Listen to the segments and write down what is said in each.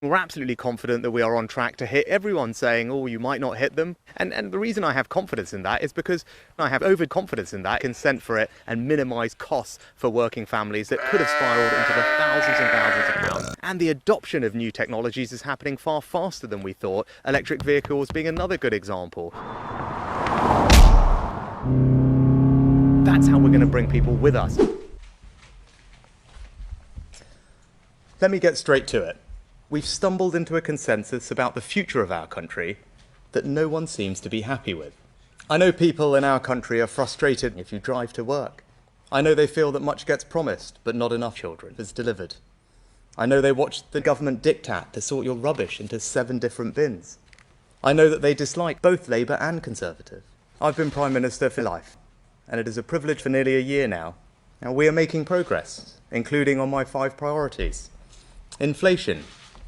We're absolutely confident that we are on track to hit. Everyone's saying, oh, you might not hit them. And the reason I have confidence in that is because I have overconfidence in that, consent for it and minimise costs for working families that could have spiralled into the thousands and thousands of pounds. And the adoption of new technologies is happening far faster than we thought, electric vehicles being another good example. That's how we're going to bring people with us. Let me get straight to it. We've stumbled into a consensus about the future of our country that no one seems to be happy with. I know people in our country are frustrated if you drive to work. I know they feel that much gets promised, but not enough children is delivered. I know they watch the government diktat to sort your rubbish into 7 different bins. I know that they dislike both Labour and Conservative. I've been Prime Minister for life, and it is a privilege for nearly a year now. Now we are making progress, including on my 5 priorities. Inflation.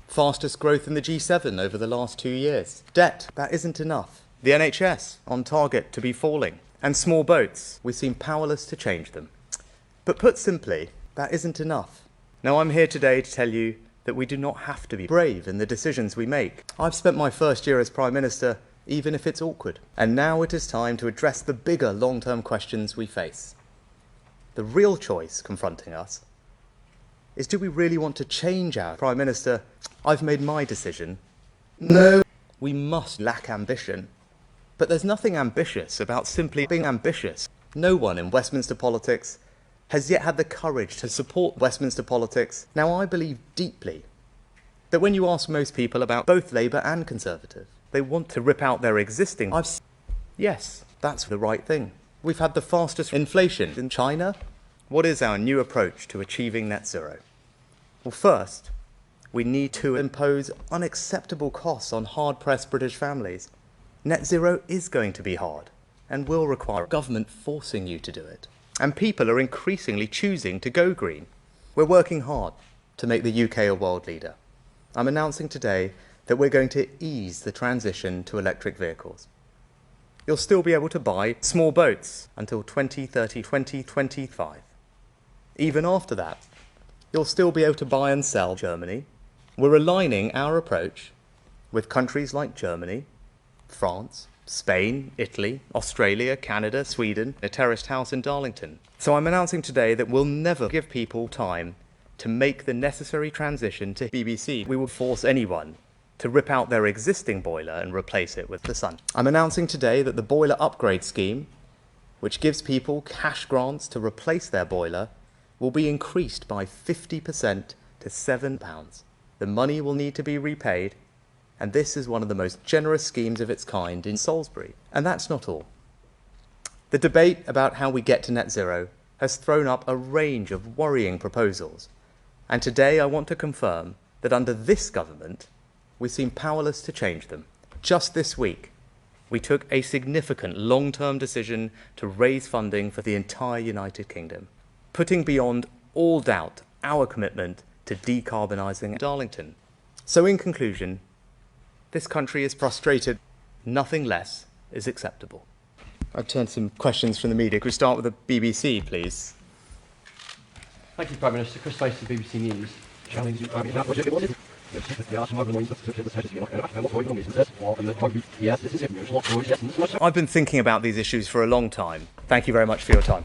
Fastest growth in the G7 over the last 2 years. Debt, that isn't enough. The NHS, on target to be falling. And small boats, we seem powerless to change them. But put simply, that isn't enough. Now I'm here today to tell you that we do not have to be brave in the decisions we make. I've spent my first year as Prime Minister, even if it's awkward. And now it is time to address the bigger long-term questions we face. The real choice confronting us is, do we really want to change our Prime Minister? I've made my decision. No. We must lack ambition. But there's nothing ambitious about simply being ambitious. No one in Westminster politics has yet had the courage to support Westminster politics. Now, I believe deeply that when you ask most people about both Labour and Conservative, they want to rip out their existing. Yes, that's the right thing. We've had the fastest inflation in China. What is our new approach to achieving net zero? Well, first, we need to impose unacceptable costs on hard-pressed British families. Net zero is going to be hard and will require government forcing you to do it. And people are increasingly choosing to go green. We're working hard to make the UK a world leader. I'm announcing today that we're going to ease the transition to electric vehicles. You'll still be able to buy small boats until 2030, 2025. Even after that, you'll still be able to buy and sell Germany. We're aligning our approach with countries like Germany, France, Spain, Italy, Australia, Canada, Sweden, a terraced house in Darlington. So I'm announcing today that we'll never give people time to make the necessary transition to BBC. We will force anyone to rip out their existing boiler and replace it with the sun. I'm announcing today that the boiler upgrade scheme, which gives people cash grants to replace their boiler, will be increased by 50% to £7. The money will need to be repaid, and this is one of the most generous schemes of its kind in Salisbury. And that's not all. The debate about how we get to net zero has thrown up a range of worrying proposals, and today I want to confirm that under this government, we seem powerless to change them. Just this week, we took a significant long-term decision to raise funding for the entire United Kingdom, putting beyond all doubt our commitment to decarbonising Darlington. So in conclusion, this country is frustrated. Nothing less is acceptable. I've turned some questions from the media. Could we start with the BBC, please? Thank you, Prime Minister. Chris Mason, BBC News. I've been thinking about these issues for a long time. Thank you very much for your time.